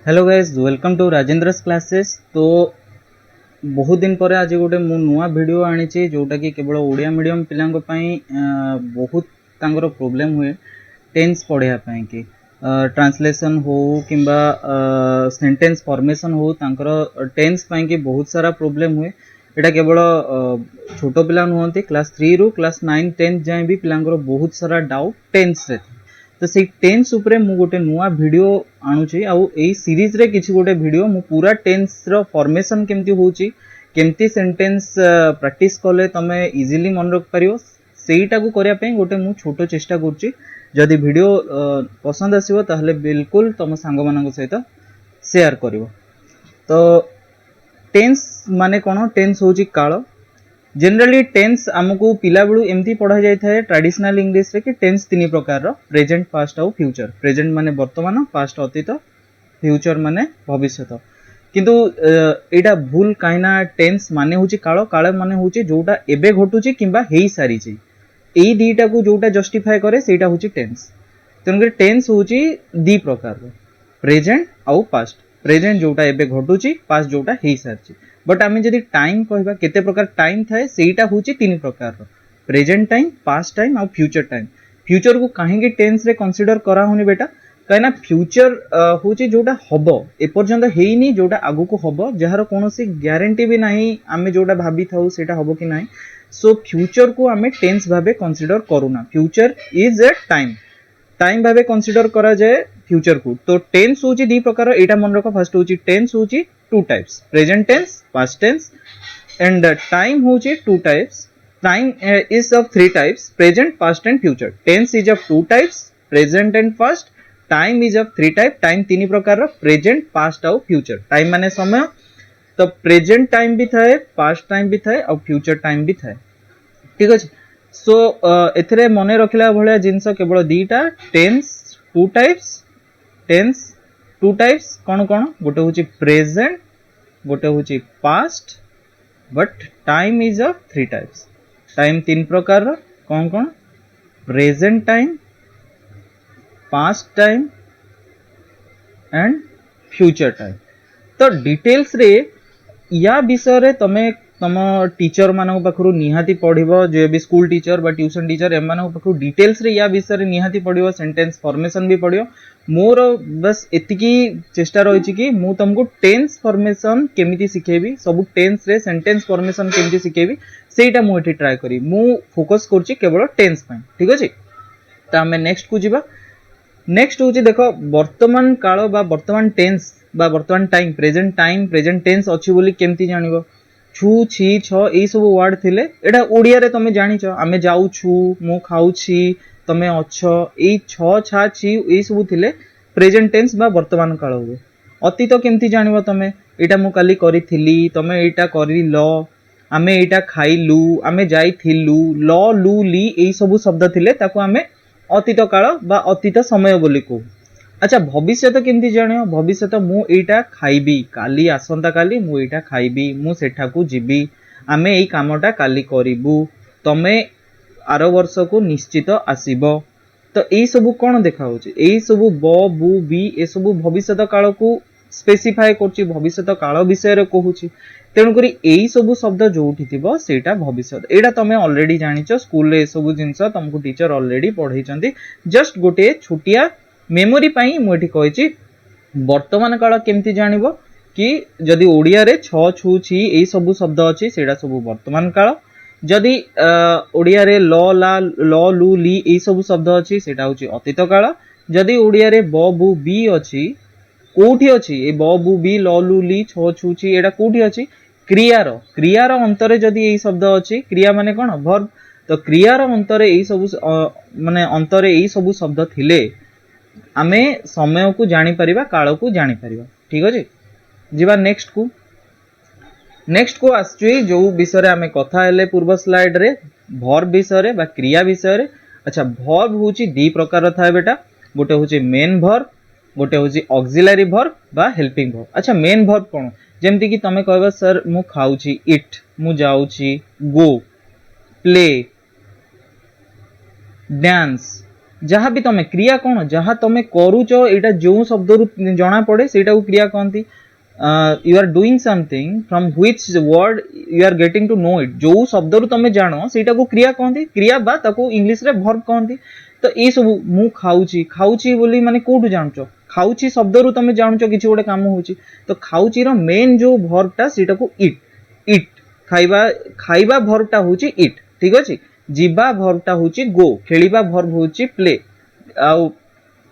Hello guys, welcome to Rajendra's classes. तो बहुत दिन पर आज गोटे मु नुआ वीडियो आनी जोटा कि केवल ओडिया मीडियम पिलांग बहुत तांगर प्रॉब्लम हुए टेंस पढ़िया कि ट्रांसलेशन हो किंबा सेंटेंस फॉर्मेशन हो तांकर टेंस कि बहुत सारा प्रॉब्लम हुए। एटा केवल छोट पिला नुहंती क्लास 3 रु क्लास 9 10 जाए भी पिलांगर बहुत सारा डाउट टेंस रे। तो से टेंस उपरे मु गोटे नुआ वीडियो आणुची आउ एई सीरीज रे किछि गोटे वीडियो मु पूरा टेंस रो फॉर्मेशन केमती होची केमती सेंटेंस प्रैक्टिस कले तमे इजीली मन रख परियो सेईटा को करिया पे गोटे मु छोटो चेष्टा करची। जदि वीडियो पसंद आसीबो ताहले बिल्कुल तम सांग मानक सहित शेयर करिवो। तो टेंस माने कोन? टेंस होची काल। जनरली टेंस आमको पिला बेलू एमती पढ़ा जाए था ट्रेडिशनल इंग्लिश रे कि टेंस तीन प्रकार प्रेजेंट पास्ट और फ्यूचर। प्रेजेंट माने वर्तमान, पास्ट अतीत, फ्यूचर माने भविष्यत। किंतु एटा भूल कहीं टेंस माने होची काल, काल माने होची जोटा एबे घटुची किंबा हेई सारी ची। एई दीटा को जोटा जस्टिफाई करे सेटा होची टेंस। तेणुकर टेंस होची दी प्रकार प्रेजेंट आउ पास्ट। प्रेजेंट जोटा एबे घटुची, पास्ट जोटा हेई सारी। बट आम जदि टाइम कहबा केते प्रकार टाइम थाए सेटा होची तीन प्रकार प्रेजेंट टाइम, पास्ट टाइम और फ्यूचर टाइम। फ्यूचर को कहीं टेंस रे कंसीडर करा होनी बेटा कहीं फ्यूचर होची जोटा हबो एपर्यंत हेइनी जोटा आगु को हबो जार कोनोसी ग्यारंटी भी नाही आमे जोटा भाबी थाउ सेटा हबो कि नाही। सो फ्यूचर को आमे टेंस भाबे कंसीडर करूना। Future is a time, time भाबे कंसीडर करा जाए फ्यूचर को। तो टेंस होची दी प्रकार एटा मन रखो। फर्स्ट होची टेंस होची two types, present tense, past tense. And time होची two types. Time is of three types, present, past and future. Tense is of two types, present and past. Time is of three type, time तीन प्रकार present, past और future. Time माने समय, तो present time भी थाए, past time भी थाए और फ्यूचर टाइम भी थाए। ठीक अच्छे। सो एथरे मने रखला भलिया जिंस केवल दीटा tense two types. Tense two types कौन कौन? गोटे होची प्रेजेंट, गोटे होची past, but time is of three types. Time तीन प्रकार कौन कौन? Present time, past time and future time. तो डिटेल्स रे या विषय रे तमे तम टीचर मानक पाखरु निहाती पढ़िबो, जे भी स्कूल टीचर बा ट्यूशन टीचर एम मानक पाखरु डिटेल्स रे या विषय रे निहाती पढ़िबो। सेंटेंस फॉर्मेशन भी पढ़ियो। मोर बस एतिकी चेष्टा रही कि मु तुमको टेंस फॉर्मेशन केमिति सिखेबी, सब टेंस रे सेंटेंस फॉर्मेशन केमिति सिखेबी सेटा मु एठी ट्राई करी। मु फोकस करछि केवल टेंस पय। ठीक अछि। त हमें नेक्स्ट को जिबा। नेक्स्ट होची देखो वर्तमान काल बा वर्तमान टेंस बा वर्तमान टाइम प्रेजेंट टेंस अछि बोली केमती जानिबो? छु, छी, छ एई सब वर्ड थिले एटा ओडिया रे तमे जानिचो। आमे जाउ छु, मु खाउ छी, तमे अछ, एई छ, छा, छी एई सब थिले प्रेजेंट टेंस बा वर्तमान काल हुए। अतीत केमती जानिबो तमे? एटा मु काली करिथिली, तमे एटा करिलो, आमे एटा खाइलु, आमे जाइथिलु। ल, लु, ली एई सब शब्द थिले ताको आमे अतीत काल बा अतीत समय बोली कहू। अच्छा, भविष्यत केमती जानियो? भविष्यत मु एटा खाइबी, काली आसंता काली मु एटा खाइबी, मु सेठा को जिबी, आमे एई कामटा काली करिबु, तमे आर वर्ष को निश्चित आसीबो। तो एई सब कोन देखा होची? एई सब ब, बु, बी ए सब भविष्यत काल को स्पेसिफाई करची, भविष्यत काल विषय रे कहूची। तेणुकरी एई सब शब्द जोठी थिबो सेटा भविष्यत। एटा तमे ऑलरेडी जानिचो, स्कूल रे सब जिंस तुमको टीचर ऑलरेडी पढ़ाई। जस्ट गोटे छोटिया मेमोरी पाई मु एठी कहिची। वर्तमान काल केमती जानिबो कि जदि ओडिया रे छ, छु, छी एई सब शब्द अछि सेटा सब वर्तमान काल। जदि ओडिया रे ल, ला, ल, लु, ली एई सब शब्द अछि सेटा होची अतीत काल। जदि ओडिया रे ब, बु, बी अछि कोठी अछि ए ब, बु, बी, ल, लु, ली, छ, छु, छी एटा कोठी अछि? क्रियार अंतरे जदि एई शब्द अछि, क्रिया माने कोन? वर्ब। तो क्रियार अंतरे एई सब माने अंतरे एई सब शब्द थिले आमे समय को जानी परिबा, काल को जानी परिबा। ठीक अछि। जिबा नेक्स्ट को। नेक्स्ट को आछी जो विषय रे आमे कथा हेले पूर्व स्लाइड रे वर्ब विषय रे बा क्रिया विषय रे। अच्छा, वर्ब होची दी प्रकार थाए बेटा। गोटे होची मेन वर्ब, गोटे होची ऑक्सिलरी वर्ब बा हेल्पिंग वर्ब। अच्छा, मेन वर्ब कोन? जेमति कि तमे कहबा सर मु खाउची, इट, मु जाउची, गो, प्ले, डांस, जहाँ भी तमे क्रिया कौन जहाँ तमे करूच एटा जो शब्द रु जना पड़े सेटा को क्रिया कहती you are doing something from which word you are getting to know it जो शब्द रु तमे जानो सेटा को क्रिया कहती क्रिया बा ताको इंग्लिश रे वर्ब कहती तो ये सब मु खाऊची खाऊची बोली माने कोठु जानचो खाऊची शब्द रु तमे जानचो किछि गोटे काम होची तो खाऊची रो मेन जो वर्ब टा सेटा को इट इट खाइबा खाइबा वर्ब टा होची इट ठीक अछि जीवा वर्ब टा होची गो खेलिबा वर्ब होची प्ले आउ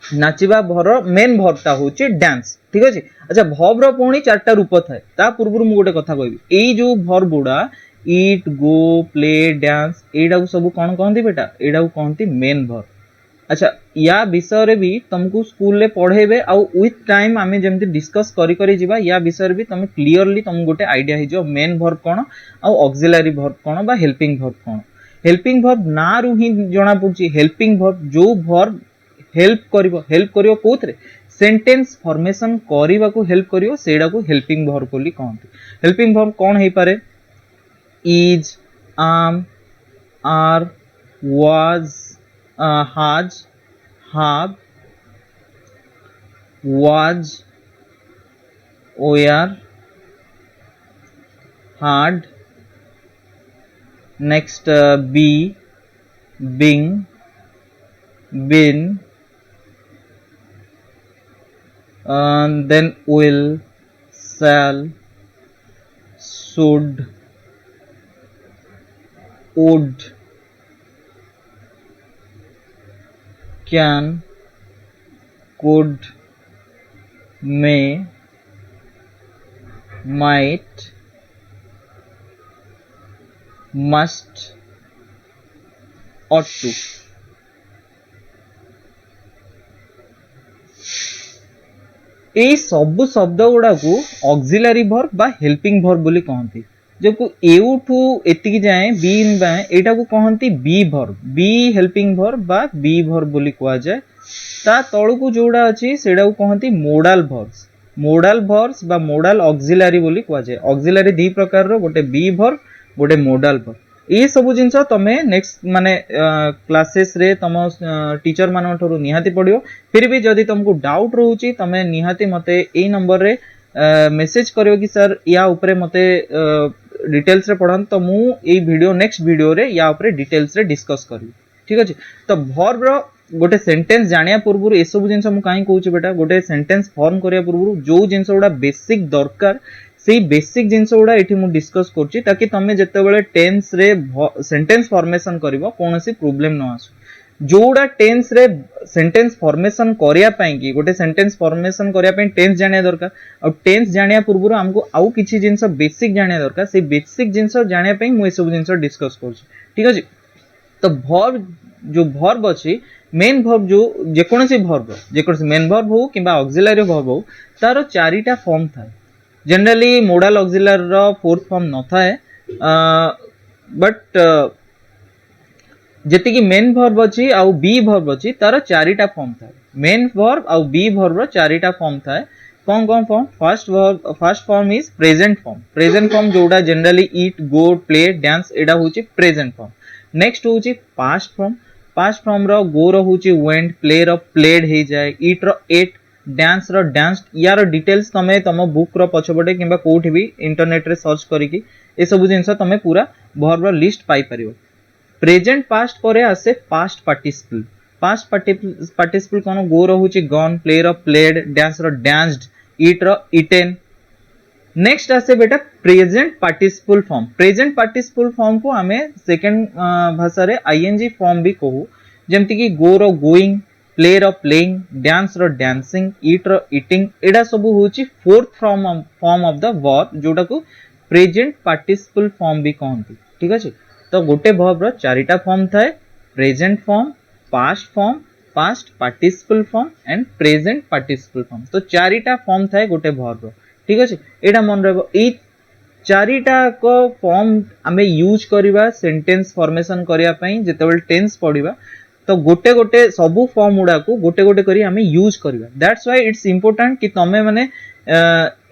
नाचिबा वर्ब मेन वर्ब टा होची डांस ठीक अछि अच्छा वर्ब रो पुणी चारटा रूप थाए ता पूर्व मु गोटे कथा कहबी एई जो वर्ब गुडा इट गो प्ले डांस एडा को सब कोन कहंती बेटा एडा को कहंती मेन वर्ब अच्छा या विषय रे भी तुमको स्कूल रे पढ़ेबे आ विथ टाइम आमे जेमति डिस्कस करी करी जिबा या विषय रे भी तुम क्लियरली तुम गोटे आईडिया हे जो मेन वर्ब कोन आ ऑक्सिलरी वर्ब कोन बा हेल्पिंग वर्ब कोन हेल्पिंग वर्ब ना रु ही जणा पड़ची हेल्पिंग वर्ब जो वर्ब हेल्प करिवो कोथरे सेंटेंस फॉर्मेशन करिवा को हेल्प करिवो सेडा को हेल्पिंग वर्ब बोली कहंती हेल्पिंग वर्ब कोन हे पारे is are was has have was were had next be being been then will shall should would can could may might must ought to ए सब शब्द गुड़ा को ऑक्सिलरी वर्ब बा हेल्पिंग वर्ब बोली कहती जब को एउ ठू एतिकी जाए बी इन बाय एटा को कहंती be verb be helping verb बा बी वर्ब बोली कहा जाए ता तळु को जोड़ा अछि सेडा को कहंती मोडाल वर्ब्स बा मोडाल ऑक्सिलरी बोली कहा जाए ऑक्सिलरी दी प्रकार रो गोटे बी वर्ब गोटे मोडाल वर्ब ए सब जिंस तमे नेक्स्ट माने क्लासेस रे तम टीचर मान ठरो निहाती पड़ियो फिर भी जदी तुमको डाउट रहउची तमे निहाती मते ए नंबर रे मेसेज करियो कि सर या ऊपर मते डिटेल्स रे पढ़न तो मु ए वीडियो नेक्स्ट वीडियो रे या ऊपर डिटेल्स रे डिस्कस करी ठीक अछि तो वर्ब रो गोटे सेंटेंस जानिया पूर्व ए सब जिंस मु काई कहूची बेटा गोटे सेंटेंस फॉर्म करिया पूर्व जो जिंस गुडा बेसिक दरकार से बेसिक जिंस गुडा एठी मु डिस्कस करची ताकि तमे जते बेले टेंस रे सेंटेंस फॉर्मेशन करिवो कोनोसी प्रॉब्लम न आसु जोड़ा टेंस रे सेंटेंस फॉर्मेशन करिया पई कि गोटे सेंटेंस फॉर्मेशन करिया पई टेंस जानिया दरकार और टेंस जानिया पूर्व हमको आउ किछि जिंस बेसिक जानिया दरकार से बेसिक जिंस जानिया पई मु ए सब जिंस डिस्कस करछी ठीक अछि तो वर्ब जो वर्ब अछि मेन वर्ब जो जेकोनसी वर्ब जेकोनसी मेन वर्ब हो किबा ऑक्सिलरी वर्ब हो तारो चारिटा फॉर्म थाए जनरली मोडाल ऑक्सिलरी रो फोर्थ फॉर्म न थाए बट जेति कि मेन वर्ब अछि आ बी वर्ब अछि तार चारिटा फॉर्म थाए मेन वर्ब आ बी वर्ब रो चारिटा फॉर्म थाए कौन कौन form first form is present form जोड़ा जनरली ईट गो प्ले डांस एडा होची प्रेजेंट फॉर्म नेक्स्ट होची पास्ट फॉर्म रो गो रो होची वेंट प्ले रो प्लेड हे जाए ईट रो एट डांस रो डांस्ड यार डिटेल्स तमे तम बुक रो पछबटे किबा कोठी भी इंटरनेट रे सर्च करिकि ए सब जिंस तमे पूरा वर्ब रो लिस्ट पाई परियो प्रेजेंट पास्ट परे आसे पास्ट पार्टिसिपल कोन गो रो होची गॉन प्ले रो प्लेड डांस रो डांस्ड ईट रो ईटेन नेक्स्ट आसे बेटा प्रेजेंट पार्टिसिपल फॉर्म को हमें सेकंड भाषा रे आईएनजी फॉर्म भी कहू जेमति कि गो रो गोइंग प्ले रो प्लेइंग डांस रो डांसिंग ईट रो ईटिंग एडा सब होची fourth form of the verb जोटा को प्रेजेंट पार्टिसिपल फॉर्म भी कहंती ठीक अछि तो गोटे वर्ब रो चारिटा फॉर्म थाए present form past participle form and present participle form तो चारिटा फॉर्म थाए गोटे वर्ब रो ठीक अछि एडा मन रहबो ए चारिटा को फॉर्म हमें यूज करिवा सेंटेंस फॉर्मेशन करिया पई जेतेबेल टेंस पढिबा तो गोटे गोटे सबु फॉर्म उडा को गोटे गोटे करी हमें यूज करिवा दैट्स व्हाई इट्स इंपोर्टेंट कि तमे माने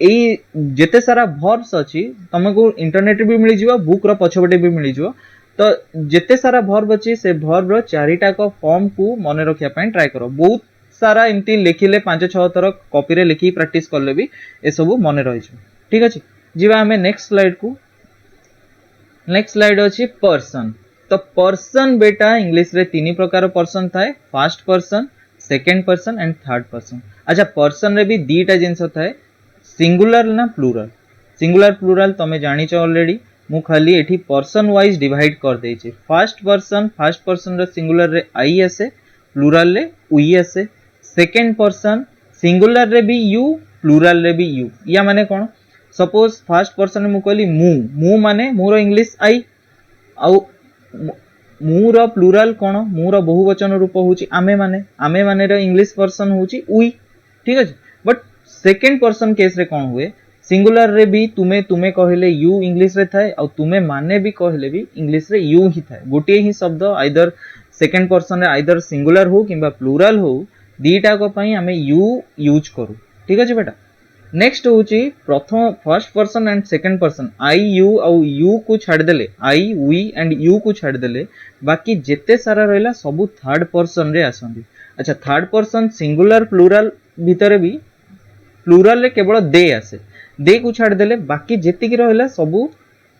ए जेते सारा वर्ब्स अछि तमको इंटरनेट भी मिली जिवो बुक रो पछबटे भी मिली जिवो तो जिते सारा भर्ब अच्छी से भर्ब चारिटाक फॉर्म को मन रखा ट्राए कर। बहुत सारा एमती लिखिले 5-6 थर कॉपी रे लिखी प्रैक्टिस करले भी ए सब मन रही। ठीक अच्छे जीवा आम नेक्स्ट स्लाइड को। नेक्स्ट स्लाइड अच्छी पर्सन। तो पर्सन बेटा इंग्लिश रे 3 प्रकार पर्सन थाए, first person, second person and third person. अच्छा पर्सन रे भी दीटा जिनस थाए, सिंगुलर ना प्लूरल। सिंगुलर प्लूरल तमे जानी छ ऑलरेडी, मु खाली एठी पर्सन वाइज डिवाइड कर देई छी। फर्स्ट पर्सन रे सिंगुलर रे आई आसे, प्लूरल रे वी आसे। सेकंड पर्सन सिंगुलर रे भी यू, प्लूरल रे भी यू। या माने कोन, सपोज फर्स्ट पर्सन मु कहली मु माने मोर इंग्लिश आई, आउ मुर प्लूरल कोन, मुर बहुवचन रूप होची आमे माने रो इंग्लिश पर्सन होची वी। ठीक अछि। बट सेकंड पर्सन केस रे कोन हुए, सिंगुलर रे भी तुमे कहले यू इंग्लिश रे थाए, आ तुमे माने भी कहले भी इंग्लिश रे यू ही थाए। गोटे ही शब्द आइदर सेकंड पर्सन रे आइदर सिंगुलर हो किंबा प्लूरल हो, दीटा को पई हमें यू यूज करू। ठीक अछि बेटा। नेक्स्ट होची प्रथम first person and second person, I you आउ यू को छाड़ देले, आई वी एंड यू को छाड़ देले बाकी जेते सारा रहला सबु थर्ड पर्सन रे आसंदी। अच्छा थर्ड पर्सन सिंगुलर प्लूरल भितरे भी प्लूरल रे केवल दे आसे, दे को छाड़ देले बाकी जेति की रहला सबु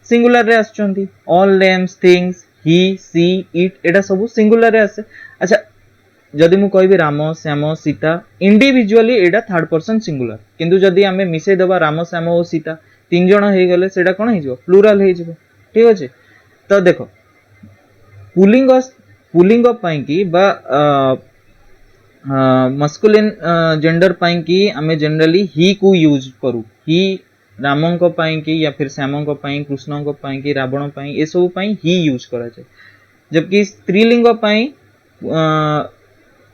सिंगुलर रे आछंती। All names, things, he, she, it एटा सबु सिंगुलर रे आसे। अच्छा जदि मु कहबी राम, श्याम, सीता, इंडिविजुअली एटा थर्ड पर्सन सिंगुलर, किंतु जदि आमे मिसे देबा राम, श्याम और सीता 3 जण हे गले सेटा कोन हे जिवो, प्लूरल हे जिवो। ठीक अछि। तो देखो पुलिंग पई की बा मस्कुलिन जेंडर पई की आमे जनरली ही को यूज करू। ही रामन को पई की या फिर श्यामन को पई, कृष्ण को पई की, रावण पई, ए सब पई ही यूज करा जाय। जबकि स्त्रीलिंग पई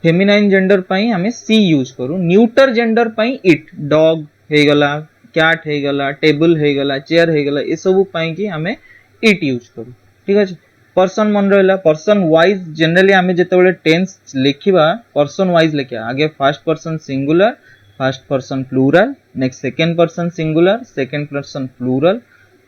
फेमिनाइन जेंडर पई हमें सी यूज करू। न्यूटर जेंडर पई इट, डॉग हे गला, कैट हे गला, टेबल हे गला, चेयर हे गला, ए सब पई की हमें इट यूज करू। ठीक अछि। पर्सन मन रहला, पर्सन वाइज जनरली हमें जेतेबेले टेंस लिखिबा पर्सन वाइज लिखिया, आगे first person singular, first person plural, next second person singular, second person plural,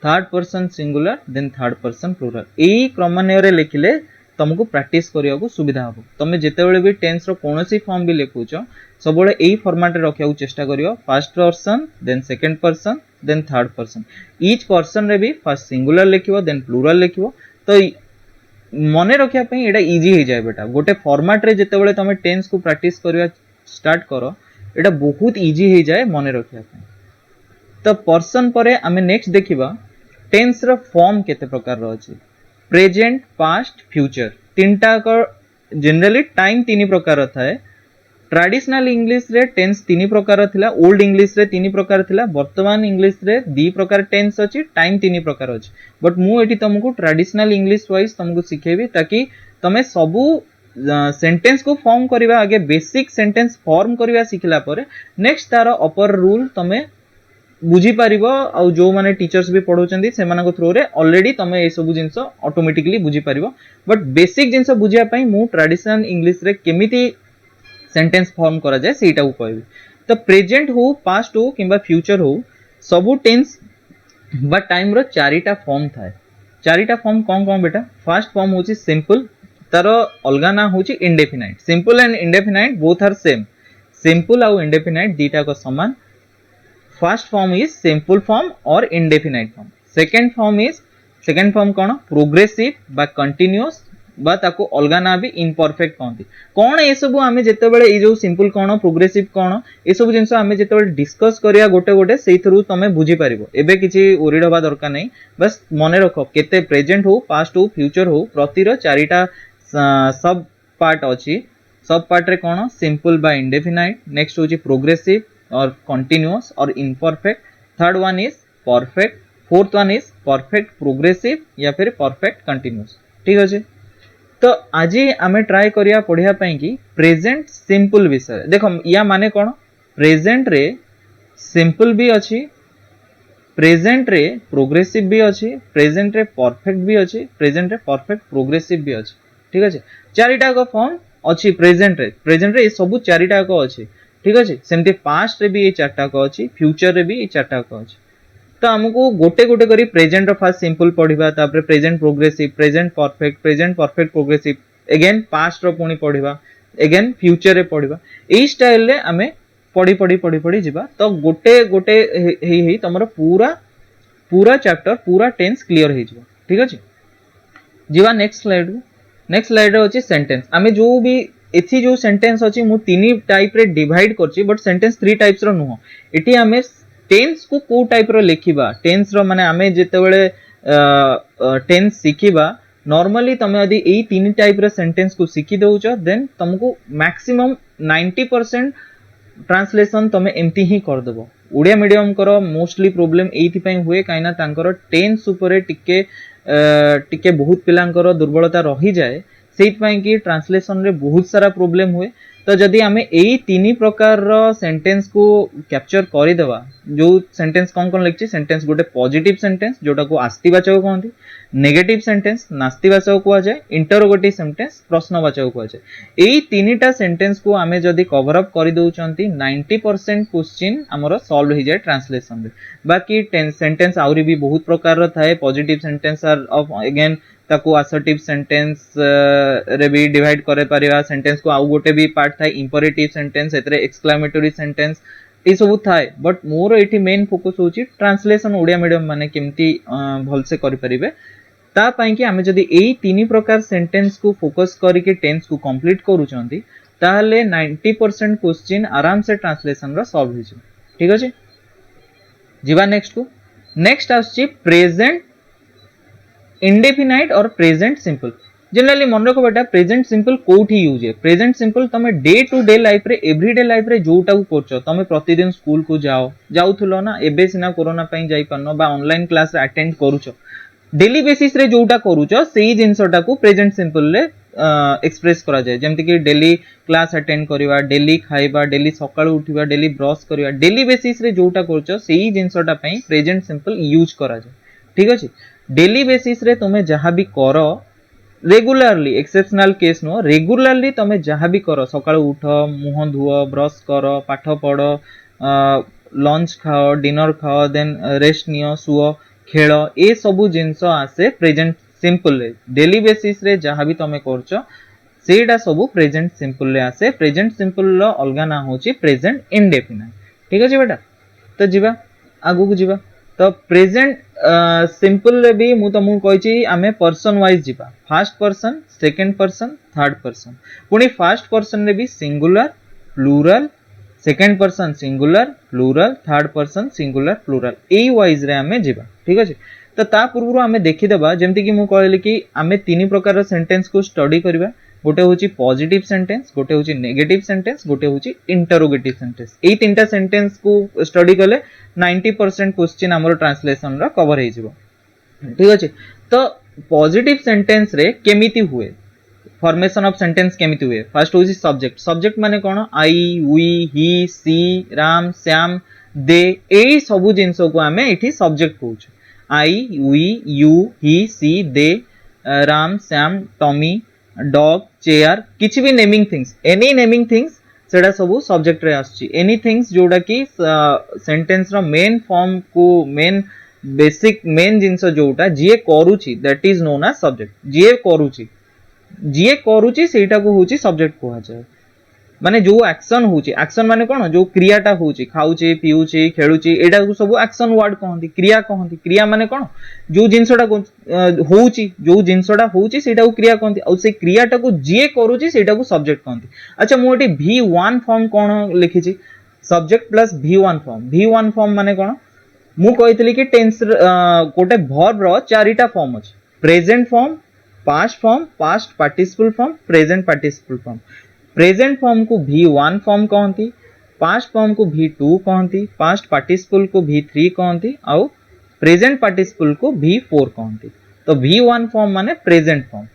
third person singular, then third person plural. एई क्रमान्वय रे लिखिले तुमको प्रैक्टिस करिया को सुविधा हो। तुम जितेबेले भी टेंस रो कोनोसी फॉर्म भी लिखुछ सबले एई फॉर्मेट रे रखिया को चेष्टा करियो, first person then second person then third person. Each person रे भी फर्स्ट सिंगुलर लिखिबो देन प्लूरल लिखिबो। तो मने रखिया पई एटा इजी हो जाए बेटा। गोटे फॉर्मेट रे जितेबेले तुम टेंस को प्रैक्टिस करिया स्टार्ट करो, एटा बहुत इजी हो जाए मने रखिया पई। तो पर्सन परे आमे नेक्स्ट देखिबा टेंस रो फॉर्म केते प्रकार रो अछि, प्रेजेंट, पास्ट, फ्यूचर। तीनटा को जनरली टाइम 3 प्रकार थाए। ट्रेडिशनल इंग्लिश रे टेंस 3 प्रकार थिला, ओल्ड इंग्लिश रे 3 प्रकार थिला, वर्तमान इंग्लिश रे 2 प्रकार टेंस अछि, टाइम 3 प्रकार अछि। बट मु एठी तुमको ट्रेडिशनल इंग्लिश वाइज तुमको सिखेबी ताकि तमे सबु सेंटेंस को फॉर्म करबा, आगे बेसिक सेंटेंस फॉर्म करबा सिखला परे नेक्स्ट तार अपर रूल तमे बुझी पारिबो। आ जो माने टीचर्स भी पढौचंदी सेमानक थ्रू रे ऑलरेडी तमे ए सब जिंस ऑटोमेटिकली बुझी पारिबो। बट बेसिक जिंस बुझिया पई मु ट्रेडिशनल इंग्लिश रे केमिति सेंटेंस फॉर्म करा जाय सेटा को कहबी। तो प्रेजेंट हो, पास्ट हो किंबा फ्यूचर हो, सबु टेंस बा टाइम रो चारिटा फॉर्म थाए। चारिटा फॉर्म कोन कोन बेटा? फर्स्ट फॉर्म होची सिंपल, तार अलगा ना होची indefinite. Simple and indefinite both are same. Simple और इंडेफिनाइट दीटा को समान। First form is simple form और इंडेफिनाइट फॉर्म। सेकंड फॉर्म कौन? प्रोग्रेसिव बा कंटिन्यूअस बा ताको अलगा ना भी इम्परफेक्ट कहती। कौन ए सब आमे जेतेबेले ए जो सिंपल कौन, प्रोग्रेसिव कौन, ए सब जिंस आमे जेतेबेले डिस्कस करिया गोटे गोटे सेई थ्रू तमे बुझी पारिबो। एबे किछि ओरिड होबा दरकार नै, बस मने रखो केते प्रेजेंट हो, पास्ट हो, फ्यूचर हो, प्रतिरो चारिटा सब पार्ट अछि। सब पार्ट रे कौन? सिंपल बा इंडेफिनाइट, नेक्स्ट होची प्रोग्रेसिव और कंटिन्यूअस और imperfect, third one is perfect, fourth one is perfect progressive या फिर परफेक्ट कंटिन्यूअस। ठीक अछि। तो आज आमे ट्राई करिया पढ़िया पई कि प्रेजेंट सिंपल विषय। देखो या माने कौन? प्रेजेंट रे सिंपल भी अछि, प्रेजेंट रे प्रोग्रेसिव भी अछि, प्रेजेंट रे परफेक्ट भी अछि, प्रेजेंट रे परफेक्ट प्रोग्रेसिव भी अछि। ठीक अछि। चारिटा को फॉर्म अछि प्रेजेंट रे सब चारिटा को अछि। ठीक अछि। सेमती पास्ट रे भी ए चारटा को अछि, फ्यूचर रे भी ए चारटा को अछि। तो हमको गोटे गोटे करी प्रेजेंट रो फास्ट सिंपल पढ़िबा, तापर present progressive, present perfect progressive, again past रो पुनी पढ़िबा, अगेन फ्यूचर रे पढ़िबा। एई स्टाइल रे हमें पढ़ी पढ़ी पढ़ी पढ़ी जिबा। तो गोटे गोटे हेई तमरो पूरा पूरा चैप्टर पूरा टेंस क्लियर हे जिवो। ठीक अछि, जिवा नेक्स्ट स्लाइड को। नेक्स्ट स्लाइड रे अछि सेंटेंस। आमे जो भी एथि जो सेंटेंस अछि मु तीन टाइप रे डिवाइड करछि, बट सेंटेंस थ्री टाइप्स रो नुहो। एटी हमें टेंस को को टाइप रो लेखिबा, टेंस रो माने हमें जेते बेले टेंस सिखिबा, नॉर्मली तमे यदि एई तीन टाइप रो सेंटेंस को सिखि दउछ, देन तुमको मैक्सिमम 90% ट्रांसलेशन तमे एमती ही कर देबो। ओडिया मीडियम करो मोस्टली प्रॉब्लम एथि पई हुए काइना तांकर टेंस ऊपर टिके बहुत पिलांकर दुर्बलता रही जाए, सेइत पई कि ट्रांसलेशन रे बहुत सारा प्रॉब्लम हुए। तो जदि आमे एई तीन प्रकार रो सेंटेंस को कैप्चर करि देबा, जो सेंटेंस कोन लिखछि, सेंटेंस गोटे पॉजिटिव सेंटेंस जोटा को आस्तिवाचक कहंती, नेगेटिव सेंटेंस नास्तिवाचक कुआ जाय, इंटरोगेटिव सेंटेंस प्रश्नवाचक कुआ जाय। एई तीनटा सेंटेंस को आमे जदि कवर अप करि दउचंती 90% क्वेश्चन हमरो सॉल्व हो जाय ट्रांसलेशन रे। बाकी सेंटेंस आउरी भी बहुत प्रकार रो थाए। Positive sentence are of again ताको असर्टिव सेंटेंस रे भी डिवाइड करे परिवा। सेंटेंस को आउ गोटे भी पार्ट थाए इंपरेटिव सेंटेंस, एतरे एक्सक्लेमेटरी सेंटेंस, ए सब थाए। बट मोर एठी मेन फोकस होची ट्रांसलेशन ओडिया मीडियम माने केमती भल से करि परिबे। ता पई कि आमे जदि एई तीन प्रकार सेंटेंस को फोकस करिके टेंस को कंप्लीट करूचंती, ताहले 90% क्वेश्चन आराम से ट्रांसलेशन रो सॉल्व हो जिवो। ठीक अछि, जिवा नेक्स्ट को। नेक्स्ट आछि प्रेजेंट इंडेफिनाइट और प्रेजेंट सिंपल। जनरली मन रखो बेटा, प्रेजेंट सिंपल कोठी यूज है। प्रेजेंट सिंपल तमे डे टू डे लाइफ रे, एवरीडे लाइफ रे जोटा को करछो, तमे प्रतिदिन स्कूल को जाउथलो ना, एबे सिना कोरोना पई जाई परनो बा ऑनलाइन क्लास रे अटेंड करूछो, डेली बेसिस रे जोटा करूछो सेही जिंसटा को प्रेजेंट सिंपल रे एक्सप्रेस करा जाय। जेमति कि डेली क्लास अटेंड करिवा, डेली खाइबा, डेली सकाळु उठिबा, डेली ब्रश करिवा, डेली बेसिस रे जोटा करछो सेही जिंसटा पई प्रेजेंट सिंपल यूज करा जाय। ठीक अछि, डेली बेसिस रे तुमे जहां भी करो, regularly, exceptional case no, regularly तुमे जहां भी करो, सकाळु उठो, मुह धुओ, ब्रश करो, पाठ पढ़ो, लंच खाओ, डिनर खाओ, देन रेस्ट नियो, सुओ, खेल, ए सबु जिंस आसे प्रेजेंट सिंपल रे। डेली बेसिस रे जहां भी तमे करछो सेटा सबु प्रेजेंट सिंपल रे आसे। प्रेजेंट सिंपल रो अलगा ना होची प्रेजेंट इंडेफिनाइट। ठीक अछि बेटा, तो जिबा आगु को जिबा। तो प्रेजेंट सिंपल रे भी मु तुमको कहिची आमे पर्सन वाइज जिबा, first person, second person, third person. पुनी फर्स्ट पर्सन रे भी singular, plural, second person singular, plural, third person singular, plural, ए वाइज रे आमे जिबा। ठीक अछि, तो ता पूर्व आमे देखि देबा, जेमति कि मु कहली कि आमे तीन प्रकार सेंटेंस को स्टडी करबा। गोटे होची पॉजिटिव सेंटेंस, गोटे होची नेगेटिव सेंटेंस, गोटे होची इंटरोगेटिव सेंटेंस। एई तीनटा सेंटेंस को स्टडी करले 90% क्वेश्चन हमरो ट्रांसलेशन रा कवर हे जिवो। ठीक अछि, तो पॉजिटिव सेंटेंस रे केमिति हुए, फॉर्मेशन ऑफ सेंटेंस केमिति हुए। फर्स्ट होची सब्जेक्ट। सब्जेक्ट माने कोन, I, we, he, she, Ram, Shyam, they, एई सबु जिंस को आमे एठी सब्जेक्ट कहूछ। I, we, you, he, she, they, Ram, Shyam, Tommy, dog, chair, किछि भी naming things, any naming things सेडा सबु सब्जेक्ट रे आछि। एनी थिंग्स जोडा कि सेंटेंस रो मेन फॉर्म को, मेन बेसिक मेन जिंस जोटा जीए करूची, that is known as subject. जीए करूची सेटा को होची सब्जेक्ट कोहा जाय। माने जो एक्शन होची, एक्शन माने कोन, जो क्रियाटा होची, खाउची, पिउची, खेलुची, एटा को सब एक्शन वर्ड कहंती, क्रिया कहंती। क्रिया माने कोन, जो जिंसटा होची, जो जिंसटा होची सेटा को क्रिया कहंती, और से क्रियाटा को जीए करूची सेटा को सब्जेक्ट कहंती। अच्छा, मु एटी V1 फॉर्म कोन लिखिची, subject plus V1 form. V1 form माने कोन, मु कहितली कि टेंस गोटे वर्ब रो चारिटा फॉर्म अछि, present form, past form, past participle form, present participle form. Present form को V1 फॉर्म कहंती, पास्ट फॉर्म को V2 कहंती, पास्ट पार्टिसिपल को V3 कहंती, और प्रेजेंट पार्टिसिपल को V4 कहंती। तो V1 फॉर्म माने प्रेजेंट फॉर्म।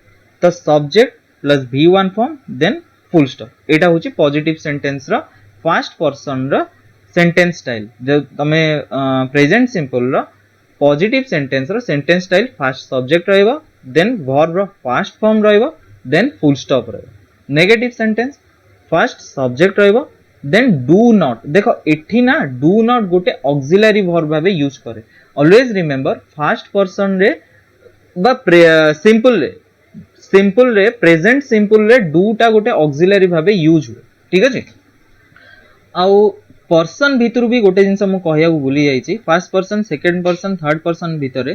तो subject plus V1 form then full stop. एटा होची पॉजिटिव सेंटेंस रो फर्स्ट पर्सन रो सेंटेंस स्टाइल। जो तमे प्रेजेंट सिंपल रो पॉजिटिव सेंटेंस रो सेंटेंस स्टाइल, फर्स्ट सब्जेक्ट रहइबो, देन वर्ब रो फर्स्ट फॉर्म रहइबो, देन फुल स्टॉप रहइबो। नेगेटिव सेंटेंस, फर्स्ट सब्जेक्ट रहइबो, देन डू नॉट। देखो एठी ना डू नॉट गोटे ऑक्सिलरी वर्ब भाबे यूज करे। ऑलवेज रिमेंबर फास्ट पर्सन रे बा सिंपल रे प्रेजेंट सिंपल रे डू टा गोटे ऑक्सिलरी भाबे यूज हुए ठीक अछि आउ पर्सन भितर भी गोटे जिनस मु कहया भूली जाइछि first person second person third person भितर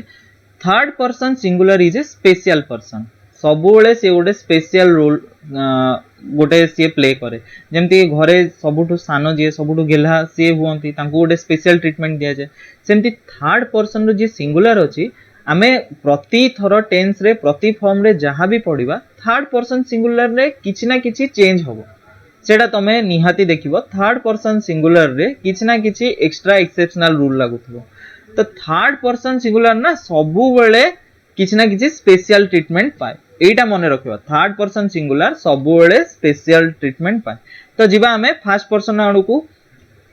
third person singular is a special person सबुले से गोटे स्पेशल रोल गोटे सी प्ले करे जमती घरे सबुठु सान जी सबुठु गेला सी हुंती तांको गोटे स्पेशल ट्रीटमेंट दिया जाए सेमती थर्ड पर्सन रो जे सिंगुलर अछि आमे प्रति थर टेंस रे प्रति फॉर्म रे जहां भी पढिबा थर्ड पर्सन सिंगुलर रे किछि ना किछि चेंज होबो सेटा तमे निहाती देखिबो थर्ड पर्सन सिंगुलर रे किछि ना किछि एक्स्ट्रा एक्सेप्शनल रूल लागुथबो तो थर्ड पर्सन सिंगुलर ना सबु बेले किछि ना किछि स्पेशल ट्रीटमेंट पाए एटा मने रखिबो थर्ड पर्सन सिंगुलर सबु बेले स्पेशल ट्रीटमेंट पाए तो जिबा हमें फर्स्ट पर्सन आडू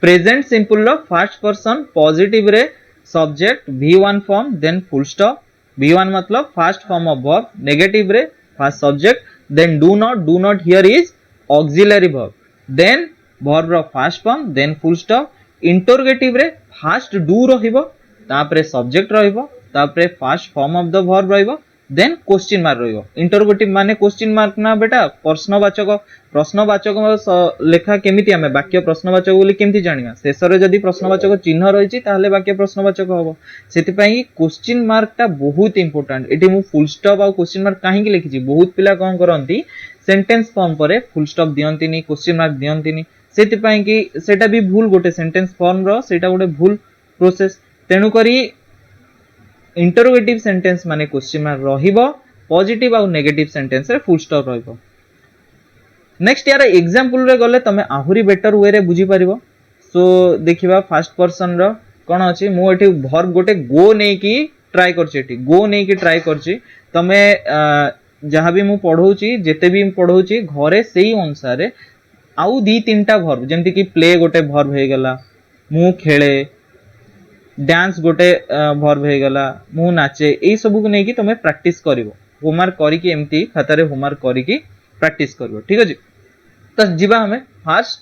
प्रेजेंट सिंपल रो फर्स्ट पर्सन पॉजिटिव रे subject V1 form then full stop V1 मतलब first form of verb negative रे first subject then do not here is auxiliary verb then verb रो first form then full stop interrogative रे first do रहिबो तापरे subject रहिबो तापरे first form of the verb रहिबो then question mark रहिबो interrogative माने क्वेश्चन मार्क ना बेटा प्रश्नवाचक लेखा केमिति हमें वाक्य प्रश्नवाचक बोली केमिति जानिबा शेष रे जदी प्रश्नवाचक चिन्ह रहिछि ताहले वाक्य प्रश्नवाचक होबो सेति पई क्वेश्चन मार्क टा बहुत इंपोर्टेंट एटी मु फुल स्टॉप आ क्वेश्चन मार्क काहे कि लिखिछि बहुत पिला कोन करंती सेंटेंस फॉर्म परे फुल स्टॉप दियंतिनी क्वेश्चन मार्क दियंतिनी सेति पई कि सेटा भी भूल गोटे सेंटेंस फॉर्म रो सेटा गोटे भूल प्रोसेस तेनु करी इंटरोगेटिव सेंटेंस माने क्वेश्चन मार्क रहिबो पॉजिटिव आ नेगेटिव सेंटेंस रे फुल स्टॉप रहिबो नेक्स्ट यार एग्जांपल रे गले तमे आहुरी बेटर वे रे बुझी परिबो सो देखिबा फर्स्ट पर्सन रो कोन अछि मु एठी वर्ब गोटे गो नै की ट्राई करछि एठी गो नै की ट्राई करछि तमे जहां भी मु पढौछि जेते भी पढौछि घरे सेही अनुसार आउ दी तीनटा वर्ब जेमति की प्ले गोटे वर्ब हे गला मु खेले डांस गोटे वर्ब हे गला मु नाचे एई सब को नै की तमे प्रैक्टिस करिवो होमवर्क करी की एमती खाता रे होमवर्क करी की प्रैक्टिस करिवो ठीक अछि तो जिबा हमें फर्स्ट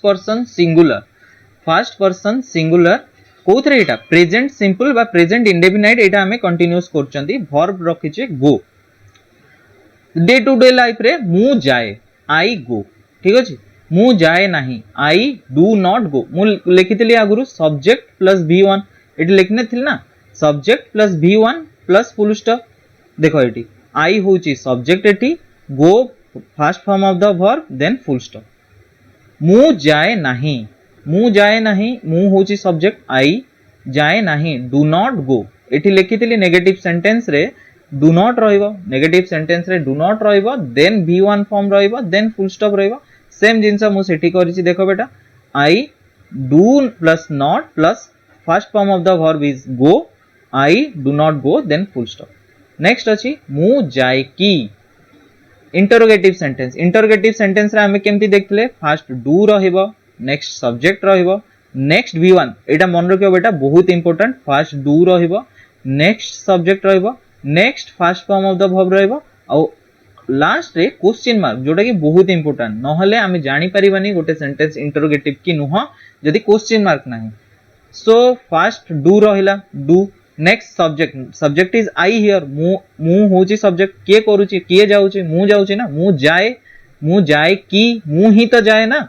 पर्सन सिंगुलर कोथरे एटा प्रेजेंट सिंपल बा प्रेजेंट इंडेफिनाइट एटा हमें कंटीन्यूअस करचंती वर्ब रखिचे go day to day life रे मु जाए आई गो ठीक अछि मु जाए नाही आई डू नॉट गो मु लिखितली आगुरु सब्जेक्ट प्लस V1 एटी लिखने थिल ना subject plus V1 plus full stop देखो एटी आई होची सब्जेक्ट एटी go first form of the verb then full stop मु जाए नाही मु होची सब्जेक्ट आई जाए नाही डू नॉट गो एठी लिखितली नेगेटिव सेंटेंस रे डू नॉट रहिबो नेगेटिव सेंटेंस रे डू नॉट रहिबो देन V1 फॉर्म रहिबो देन फुल स्टॉप रहिबो सेम जिंस मु सेठी करिछि देखो बेटा I do plus not plus first form of the verb is go I do not go then full stop next अछि मु जाए की इंटरोगेटिव सेंटेंस रे हमें केमती देखले फर्स्ट डू रहिबो नेक्स्ट सब्जेक्ट रहिबो नेक्स्ट V1 एटा मन रखियो बेटा बहुत इंपोर्टेंट फर्स्ट डू रहिबो नेक्स्ट सब्जेक्ट रहिबो next first form of the verb रहिबो आ लास्ट रे क्वेश्चन मार्क जोटा कि बहुत इंपोर्टेंट नहले हमें जानि परिबानी गोटे सेंटेंस इंटरोगेटिव की नुह जदी क्वेश्चन मार्क नाही सो फर्स्ट डू रहिला do next subject is I hear मु होची सब्जेक्ट के करूची के जाउची मु जाउची ना मु जाए की मु ही तो जाए ना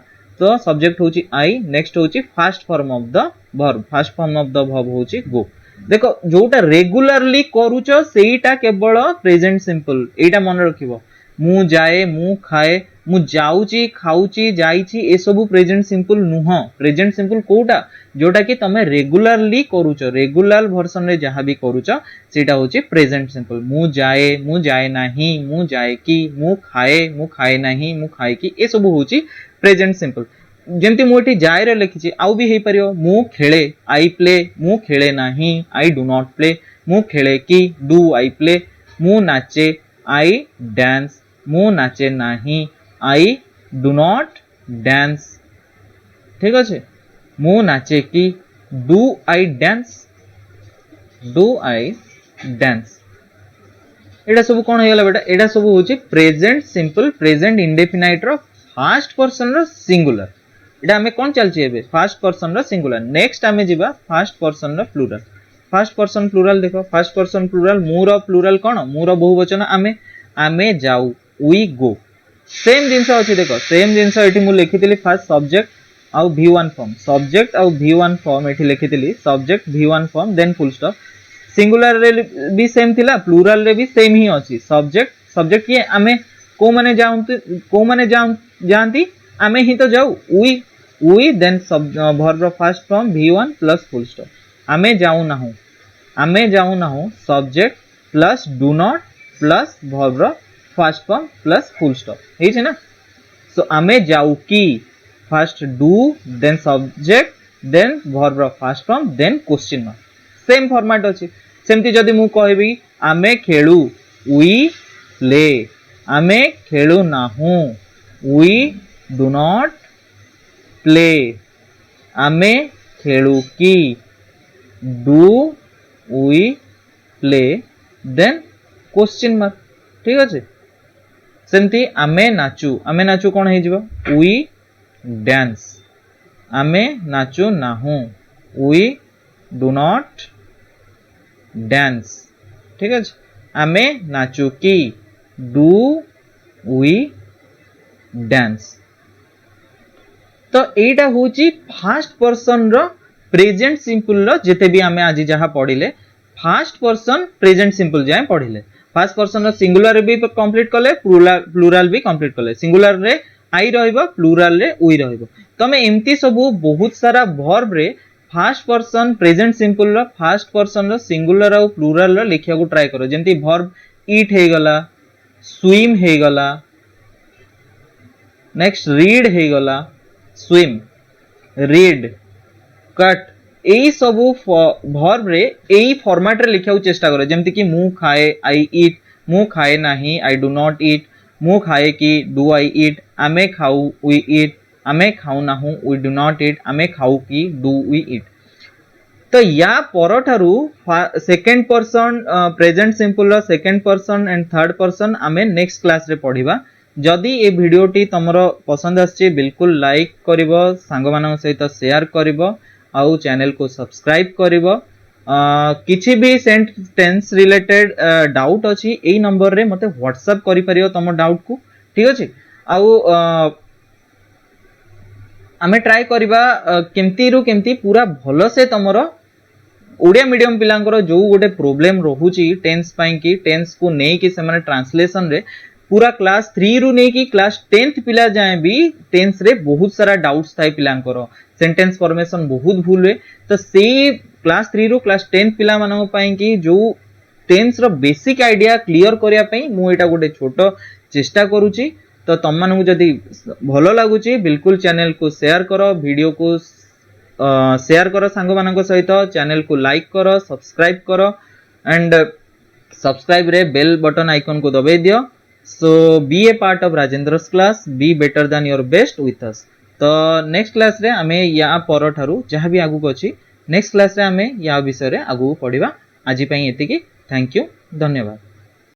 तो सब्जेक्ट होची आई नेक्स्ट होची first form of the verb होची गो देखो जोटा रेगुलरली करूचो सेईटा केवल प्रेजेंट सिंपल एटा मन रखिबो मु जाए मु खाए मु जाउची खाउची जाईची ए सब प्रेजेंट सिंपल नुह प्रेजेंट सिंपल कोटा जोटा कि तमे रेगुलरली करूचो रेगुलर वर्जन रे जहां भी करूचो सेटा होची प्रेजेंट सिंपल मु जाए नाही मु जाए की मु खाए नाही मु खाए की ए सब होची प्रेजेंट सिंपल जेमती मोटी जाए रे लिखिची आउ भी हे परियो मु खेले आई प्ले मु खेले नाही आई डू नॉट प्ले मु खेले की डू आई प्ले मु नाचे आई डांस मु नाचे नाही आई डू नॉट डांस ठीक अच्छे मु नाचे की डू आई डांस एटा सब कौन हो बेटा एटा सब होची प्रेजेंट सिंपल प्रेजेंट इंडेफिनाइट रो फर्स्ट पर्सन रो सिंगुलर एटा हमें कौन चलची एबे फर्स्ट पर्सन रो सिंगुलर नेक्स्ट हमें जिबा फर्स्ट पर्सन रो प्लुरल फर्स्ट पर्सन प्लूरल देखो फर्स्ट पर्सन प्लूरल मुर प्लूरल कौन मुर बहुवचन आमे आमे जाऊ वी गो सेम जिनस अच्छी देखो सेम जिनस ये मुझे लिखी फर्स्ट सब्जेक्ट आउ V1 फॉर्म सब्जेक्ट आउ V1 फॉर्म ये लिखी subject V1 form then full stop singular रे भी सेम थिला प्लूरल रे भी सेम ही अच्छी सब्जेक्ट सब्जेक्ट किए आमे को माने जानती आमे ही तो जाऊ we then verb first form V1 plus full stop आमे जाऊ ना हूं subject plus do not plus verb first form plus full stop है ना सो आमे जाऊ की first do then subject then verb first form then question mark same format अच्छी सेमती जदि मु कहबी आमे खेलू वी प्ले आमे खेलू ना हूं वी डू नॉट प्ले आमे खेलू की do we play then question mark ठीक अच्छे सेमती आमे नाचू कौन हो वी डांस आमे नाचू ना हूं वी डू नॉट डांस ठीक अच्छे आमे नाचू की डू वी डांस तो एटा होची फर्स्ट पर्सन रो प्रेजेंट सिंपल रो जेते भी आमे आज जहा पढ़िले फर्स्ट पर्सन प्रेजेंट सिंपल जाए पढ़िले फर्स्ट पर्सन रो सिंगुलर भी कंप्लीट कले प्लूरल भी कंप्लीट कले सिंगुलर रे आई रहइबो प्लूरल रे वी रहइबो तमे एम्ति सबु बहुत सारा वर्ब रे फर्स्ट पर्सन प्रेजेंट सिंपल रो फर्स्ट पर्सन रो सिंगुलर और प्लूरल रो लिखिया को ट्राई करो जेंति वर्ब ईट हे गला स्विम हे गला नेक्स्ट रीड हे गला स्विम रीड कट एई सबु वर्ब रे एई फॉर्मेट रे लिखिया चेष्टा करो जेमति कि मु खाए आई ईट मु खाए नाही आई डू नॉट ईट मु खाए कि डू आई ईट आमे खाऊ वी ईट आमे खाऊ ना हूं वी डू नॉट ईट आमे खाऊ कि डू वी ईट तो या परठारु सेकंड पर्सन प्रेजेंट सिंपल रो second person and third person आमे नेक्स्ट क्लास रे पढ़िबा जदि ए भिडियोटी तुमरो पसंद आछि बिल्कुल लाइक करिवो सांग मानक सहित शेयर करिवो आउ चैनल को सब्सक्राइब करिवो किछि भी सेंटेंस रिलेटेड डाउट अछि एई नंबर रे मते व्हाट्सएप करि परियो तम डाउट को ठीक अछि आउ आमे ट्राई करिबा केमती रु केमती पूरा भलो से तमरो ओडिया मीडियम पिलांकर जो गोटे प्रॉब्लम रहुची टेंस पाई की टेंस को नै कि से माने ट्रांसलेशन रे पूरा क्लास 3 रु नै कि क्लास 10th पिला जाए भी टेंस रे बहुत सारा डाउट्स थाई पिलांकर सेंटेंस फॉर्मेशन बहुत भूल हुए तो से क्लास 3 रु क्लास 10th पिला मानन पाई कि जो टेंस रो बेसिक आईडिया क्लियर करिया पई मु एटा गोटे छोटो चेष्टा करूची तो तुम मानू जदि भलो लागुची बिल्कुल चैनल को शेयर करो वीडियो को शेयर करो सांग मानक सहित चैनल को लाइक करो सब्सक्राइब करो एंड सब्सक्राइब रे बेल बटन आइकन को दबाई दियो so be a part of Rajendra's class be better than your best with us तो नेक्स्ट क्लास रे आमे या पर ठारू जहां भी आगु अछि नेक्स्ट क्लास रे आमे या विषय रे आगु पढिबा आजि पई एतिकी थैंक यू धन्यवाद।